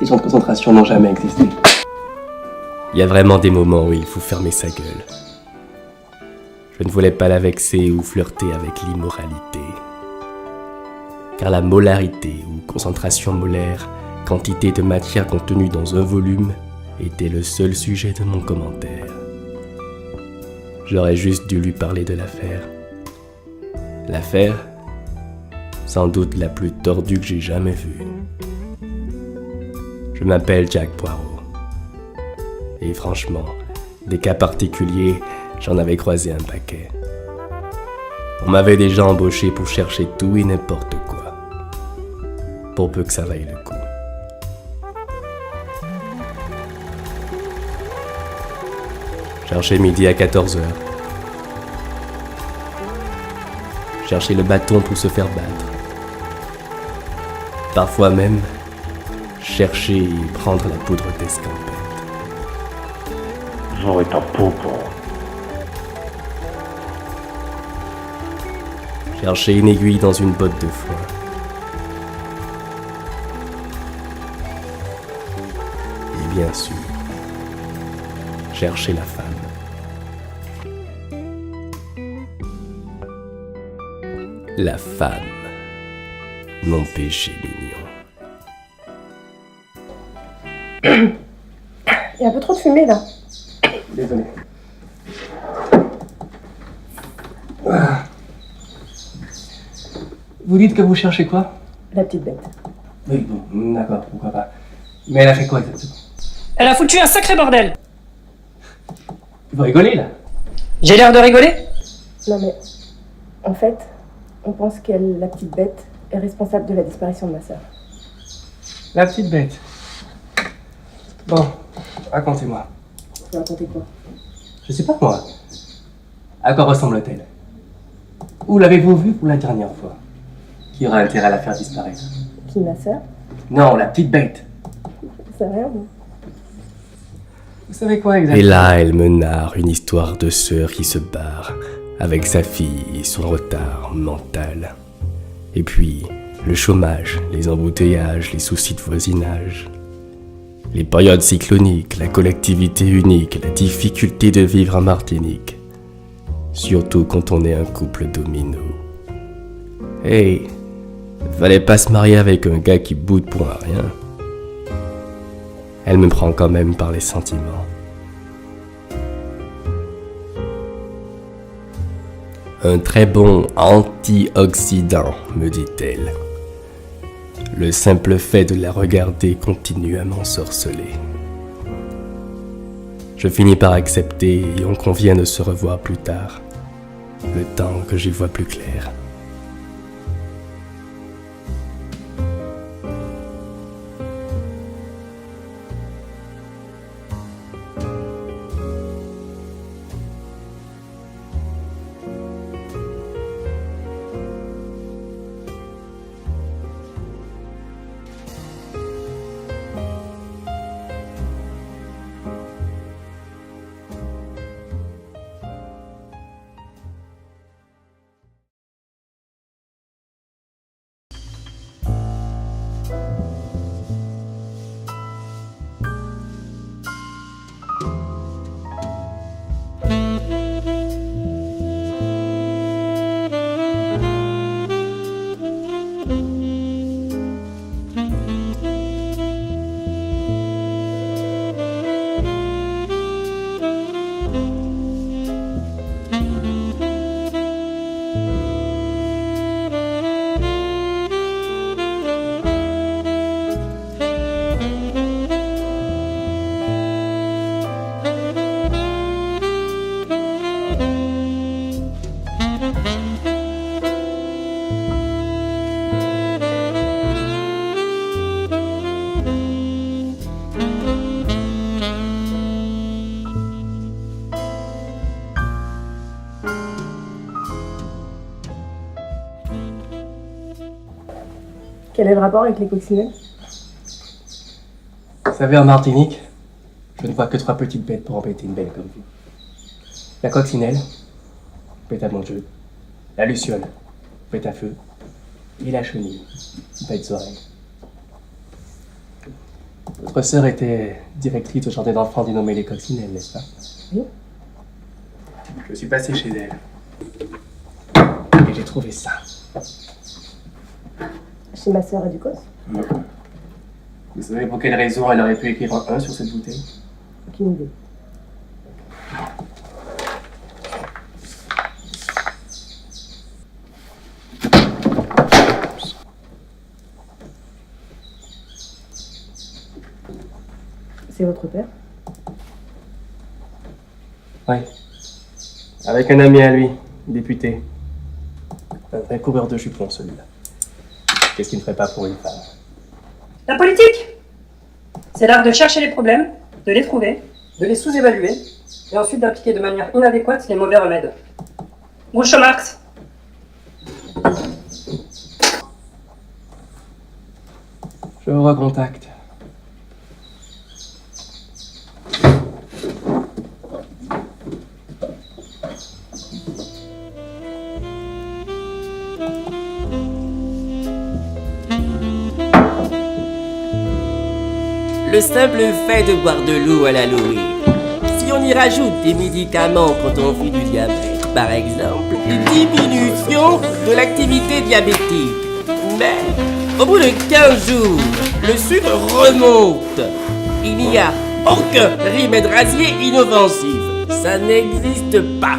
Ces centres de concentration n'ont jamais existé. Il y a vraiment des moments où il faut fermer sa gueule. Je ne voulais pas la vexer ou flirter avec l'immoralité. Car la molarité ou concentration molaire, quantité de matière contenue dans un volume, était le seul sujet de mon commentaire. J'aurais juste dû lui parler de l'affaire. L'affaire, sans doute la plus tordue que j'ai jamais vue. Je m'appelle Jack Poirot. Et franchement, des cas particuliers, j'en avais croisé un paquet. On m'avait déjà embauché pour chercher tout et n'importe quoi. Pour peu que ça vaille le coup. Chercher midi à 14h. Chercher le bâton pour se faire battre. Parfois même, chercher et prendre la poudre d'escampette. J'aurais ta peau pour... Chercher une aiguille dans une botte de foin. Et bien sûr, chercher la femme. La femme, mon péché mignon. Il y a un peu trop de fumée là. Désolé. Vous dites que vous cherchez quoi? La petite bête. Oui, bon, d'accord, pourquoi pas. Mais elle a fait quoi exactement? Elle a foutu un sacré bordel. Vous rigolez là? J'ai l'air de rigoler? Non mais, en fait, on pense qu'elle, la petite bête, est responsable de la disparition de ma sœur. La petite bête. Bon, racontez-moi. Vous racontez quoi? Je sais pas moi. À quoi ressemble-t-elle? Où l'avez-vous vue pour la dernière fois? Qui aura intérêt à la faire disparaître? Qui, ma sœur? Non, la petite bête. C'est rien, moi. Vous savez quoi Et exactement? là, elle me narre une histoire de sœur qui se barre, avec sa fille et son retard mental. Et puis, le chômage, les embouteillages, les soucis de voisinage. Les périodes cycloniques, la collectivité unique, la difficulté de vivre en Martinique. Surtout quand on est un couple domino. Hey, fallait pas se marier avec un gars qui boude pour un rien. Elle me prend quand même par les sentiments. Un très bon antioxydant, me dit-elle. Le simple fait de la regarder continue à m'ensorceler. Je finis par accepter et on convient de se revoir plus tard, le temps que j'y vois plus clair. Quel est le rapport avec les coccinelles? Vous savez, en Martinique, je ne vois que 3 petites bêtes pour embêter une belle comme vous. La coccinelle, bête à mon jeu. La luciole, bête à feu. Et la chenille, bête oreille. Votre sœur était directrice de jardin d'enfants dénommé les Coccinelles, n'est-ce pas? Oui. Je suis passé chez elle. Et j'ai trouvé ça. Chez ma sœur à Ducos? Vous savez pour quelle raison elle aurait pu écrire un 1 sur cette bouteille? Aucune idée. C'est votre père? Oui. Avec un ami à lui, député. Un vrai coureur de jupons, celui-là. Qu'est-ce qu'il ne ferait pas pour une femme? La politique, c'est l'art de chercher les problèmes, de les trouver, de les sous-évaluer, et ensuite d'appliquer de manière inadéquate les mauvais remèdes. Groucho Marx. Je vous recontacte. Le simple fait de boire de l'eau à l'aloe, si on y rajoute des médicaments quand on fait du diabète, par exemple, une diminution de l'activité diabétique. Mais au bout de 15 jours, le sucre remonte. Il n'y a aucun remède rasier inoffensif. Ça n'existe pas.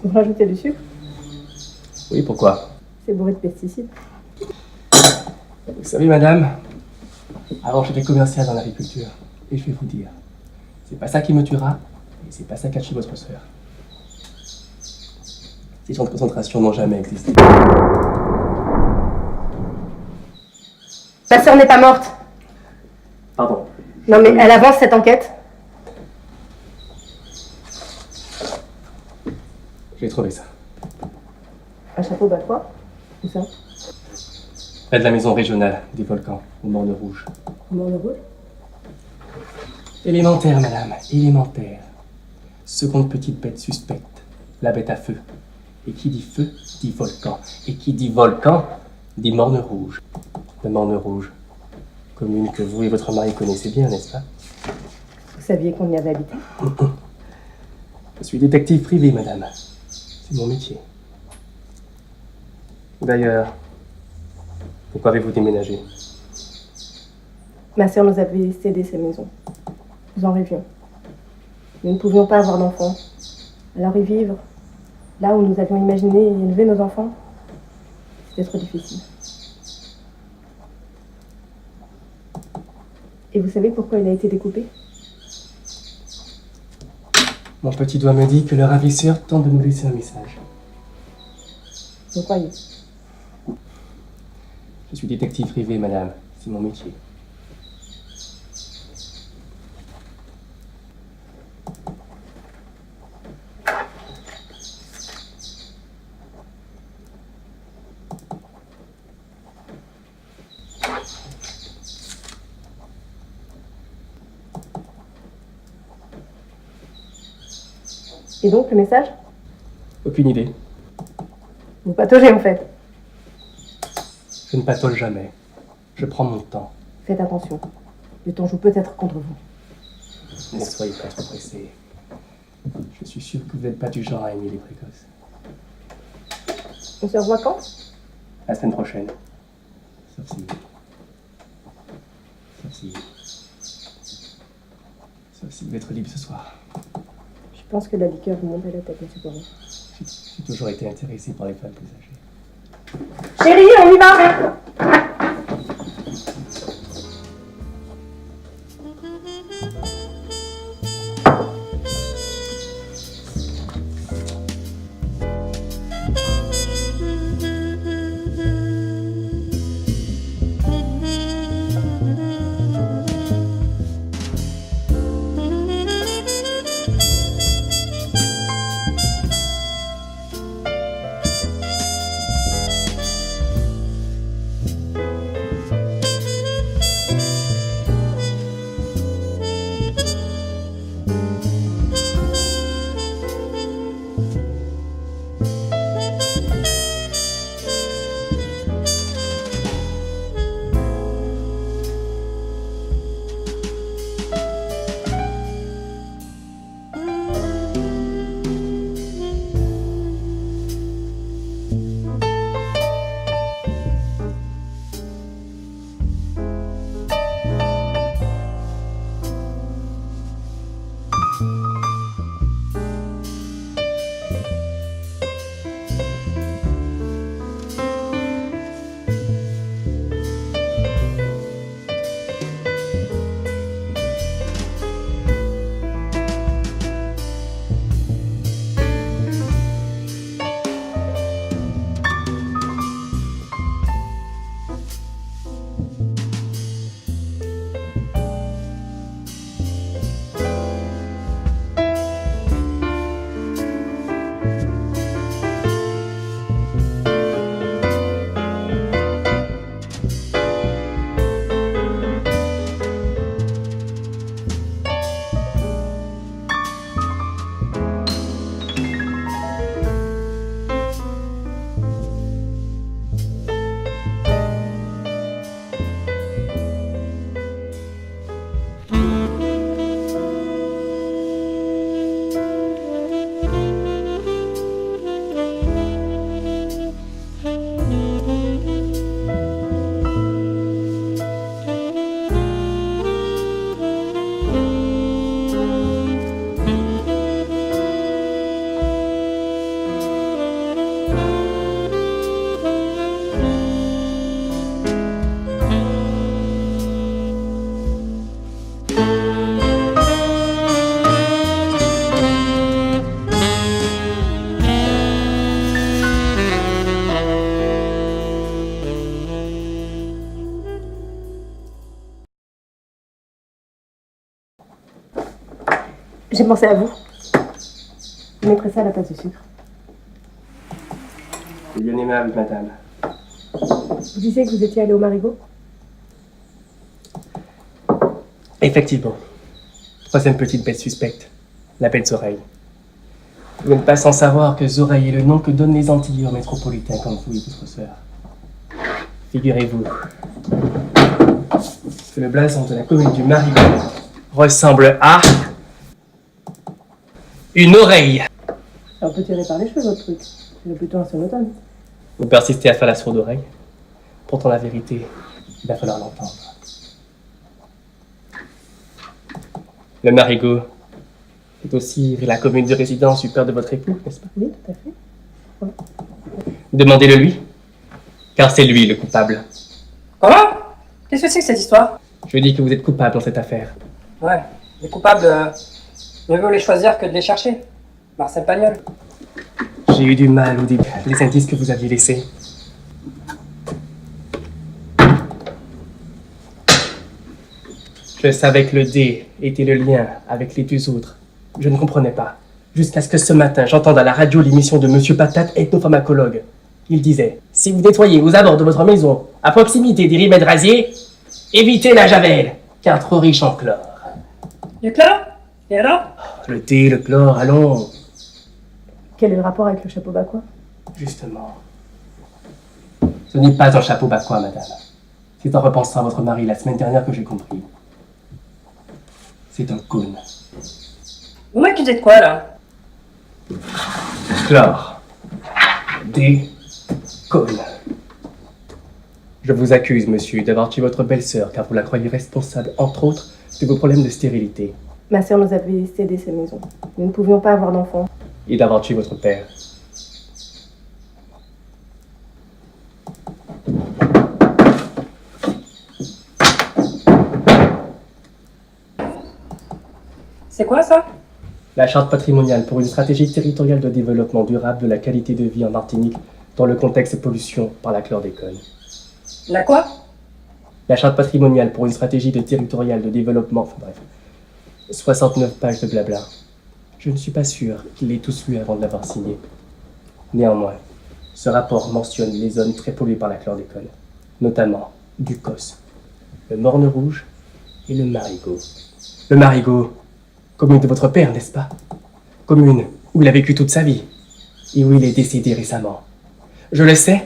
Vous rajoutez du sucre? Oui, pourquoi? C'est bourré de pesticides. Vous savez, madame, avant j'étais commercial dans l'agriculture. Et je vais vous dire, c'est pas ça qui me tuera, et c'est pas ça qu'a tué votre sœur. Ces champs de concentration n'ont jamais existé. Ma sœur n'est pas morte. Pardon. Non mais elle avance cette enquête. J'ai trouvé ça. Un chapeau quoi? Où ça? Près de la maison régionale des volcans, au Morne Rouge. Au Morne Rouge? Élémentaire, madame, élémentaire. Seconde petite bête suspecte, la bête à feu. Et qui dit feu, dit volcan. Et qui dit volcan, dit Morne Rouge. Le Morne Rouge, commune que vous et votre mari connaissez bien, n'est-ce pas? Vous saviez qu'on y avait habité? Je suis détective privé, madame. C'est mon métier. D'ailleurs, pourquoi avez-vous déménagé? Ma sœur nous avait cédé ses maisons. Nous en rêvions. Nous ne pouvions pas avoir d'enfants. Alors y vivre, là où nous avions imaginé élever nos enfants, c'était trop difficile. Et vous savez pourquoi il a été découpé? Mon petit doigt me dit que le ravisseur tente de nous laisser un message. Vous croyez? Je suis détective privé, madame. C'est mon métier. Et donc, le message? Aucune idée. Vous pataugez en fait. Je ne patole jamais. Je prends mon temps. Faites attention. Le temps joue peut-être contre vous. Ne soyez pas trop pressé. Je suis sûr que vous n'êtes pas du genre à aimer les précoces. On se revoit quand? La semaine prochaine. Sauf si vous êtes libre ce soir. Je pense que la liqueur vous monte à la tête, mais c'est pour rien. J'ai toujours été intéressé par les femmes plus âgées. Chérie, on y va! J'ai pensé à vous. Je mettrai ça à la place de sucre. C'est bien aimable, madame. Vous disiez que vous étiez allé au Marigot? Effectivement. Troisième petite bête suspecte, la bête Zoreille. Vous n'êtes pas sans savoir que Zoreille est le nom que donnent les Antillais métropolitains comme vous et votre sœur. Figurez-vous que le blason de la commune du Marigot ressemble à une oreille. C'est un peu tiré par les cheveux, votre truc. C'est plutôt un sonotone. Vous persistez à faire la sourde oreille. Pourtant, la vérité, il va falloir l'entendre. Le Marigot est aussi la commune de résidence du père de votre époux, n'est-ce pas? Oui, tout à fait. Demandez-le lui, car c'est lui le coupable. Comment? Qu'est-ce que c'est que cette histoire? Je dis que vous êtes coupable dans cette affaire. Ouais, les coupables, mieux vaut les choisir que de les chercher. Marcel Pagnol. J'ai eu du mal au début, les indices que vous aviez laissés. Je savais que le D était le lien avec les deux autres. Je ne comprenais pas. Jusqu'à ce que ce matin, j'entende à la radio l'émission de Monsieur Patate, ethnopharmacologue. Il disait « Si vous nettoyez aux abords de votre maison, à proximité des remèdes rasiers, évitez la javel, car trop riche en chlore. Du chlore? Et alors? » Le thé, le chlore, allons. Quel est le rapport avec le chapeau bacois? Justement. Ce n'est pas un chapeau bacois, madame. C'est en repensant à votre mari la semaine dernière que j'ai compris. C'est un cône. Vous m'accusez de quoi, là? Chlore. Des cônes. Je vous accuse, monsieur, d'avoir tué votre belle-sœur car vous la croyez responsable, entre autres, de vos problèmes de stérilité. Ma sœur nous avait cédé ces maisons. Nous ne pouvions pas avoir d'enfants. Et d'avoir tué votre père. C'est quoi ça? La charte patrimoniale pour une stratégie territoriale de développement durable de la qualité de vie en Martinique dans le contexte pollution par la chlordécone. La quoi? La charte patrimoniale pour une stratégie territoriale de développement, enfin bref, 69 pages de blabla. Je ne suis pas sûr qu'il l'ait tous lu avant de l'avoir signé. Néanmoins, ce rapport mentionne les zones très polluées par la chlordécone, notamment Ducos, le Morne Rouge et le Marigot. Le Marigot, commune de votre père, n'est-ce pas? Commune où il a vécu toute sa vie et où il est décédé récemment. Je le sais,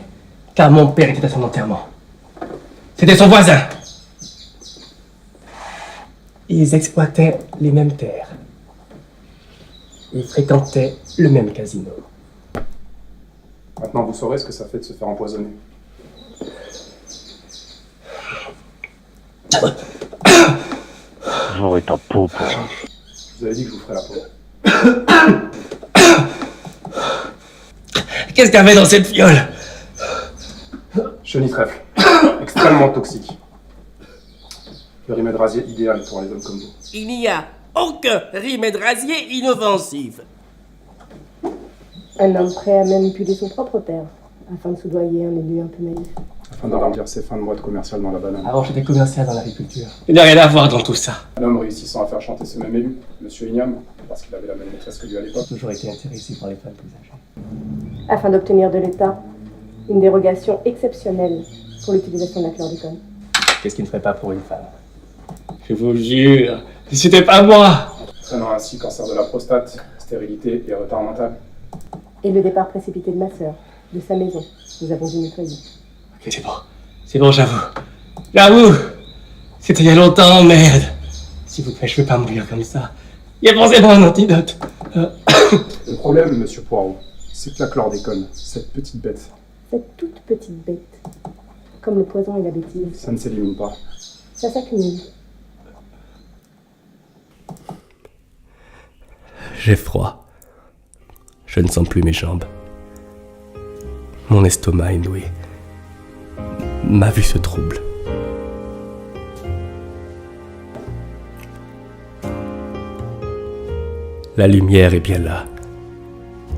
car mon père était à son enterrement. C'était son voisin. Ils exploitaient les mêmes terres. Ils fréquentaient le même casino. Maintenant, vous saurez ce que ça fait de se faire empoisonner. J'aurais ta peau. Je vous avais dit que je vous ferais la peau. Qu'est-ce qu'il y avait dans cette fiole? Chenille-trèfle. Extrêmement toxique. Le remède rasier idéal pour les hommes comme vous. Il n'y a aucun remède rasier inoffensif. Un homme prêt à manipuler son propre père, afin de soudoyer un élu un peu naïf. Afin d'arrondir ses fins de mois de commercial dans la banane. Avant, j'étais commercial dans l'agriculture. Il n'y a rien à voir dans tout ça. Un homme réussissant à faire chanter ce même élu, Monsieur Ignam, parce qu'il avait la même maîtresse que lui à l'époque. J'ai toujours été intéressé par les femmes plus âgées. Afin d'obtenir de l'État une dérogation exceptionnelle pour l'utilisation de la chlordécone. Qu'est-ce qu'il ne ferait pas pour une femme? Je vous jure, c'était pas moi! Prenant ainsi cancer de la prostate, stérilité et retard mental. Et le départ précipité de ma sœur, de sa maison. Nous avons dû nettoyer. Ok, c'est bon, j'avoue. J'avoue! C'était il y a longtemps, merde! S'il vous plaît, je veux pas mourir comme ça. Il y a forcément un antidote. Le problème, Monsieur Poirot, c'est que la chlordécone, cette petite bête, Cette toute petite bête, comme le poison et la bêtise, ça ne s'élimine pas. ça s'accumule. J'ai froid. Je ne sens plus mes jambes. Mon estomac est noué. Ma vue se trouble. La lumière est bien là.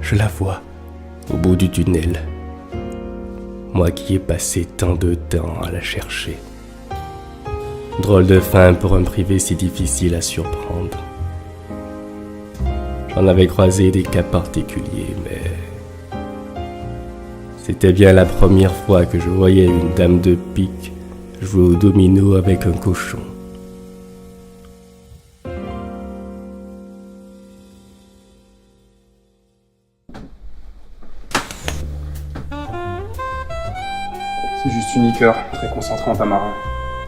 Je la vois, au bout du tunnel. Moi qui ai passé tant de temps à la chercher. Drôle de fin pour un privé si difficile à surprendre. J'en avais croisé des cas particuliers, mais... C'était bien la première fois que je voyais une dame de pique jouer au domino avec un cochon. C'est juste une liqueur très concentrée en tamarin.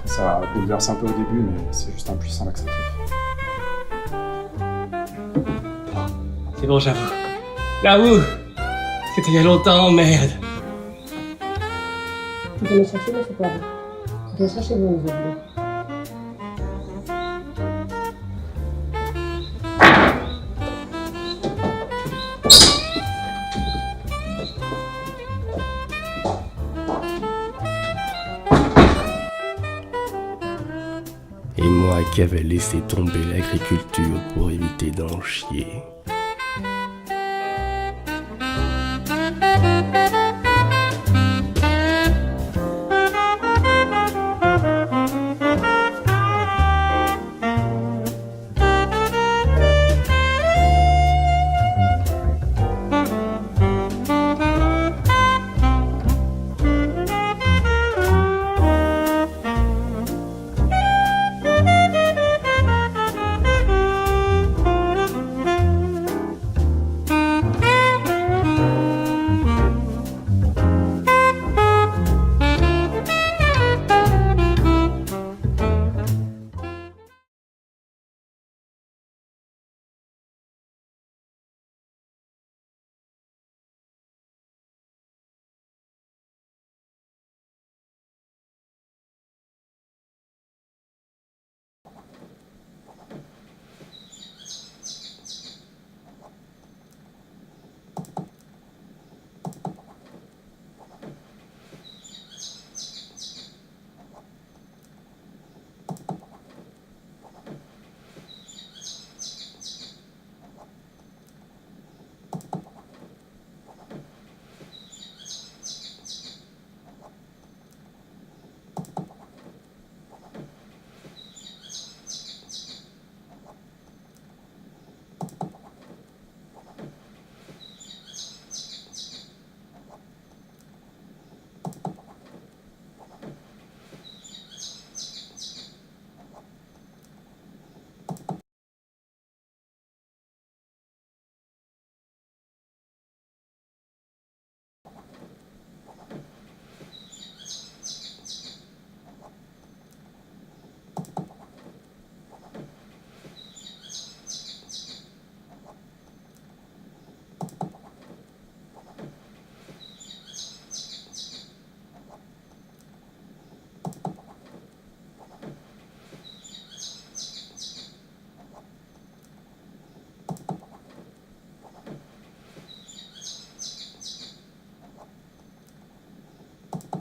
Ça bouleverse un peu au début, mais c'est juste un puissant laxatif. C'est bon, j'avoue. J'avoue! C'était il y a longtemps, merde! Vous venez chercher, monsieur Poirot. Viens chercher vos nouveaux boulots. Et moi qui avais laissé tomber l'agriculture pour éviter d'en chier.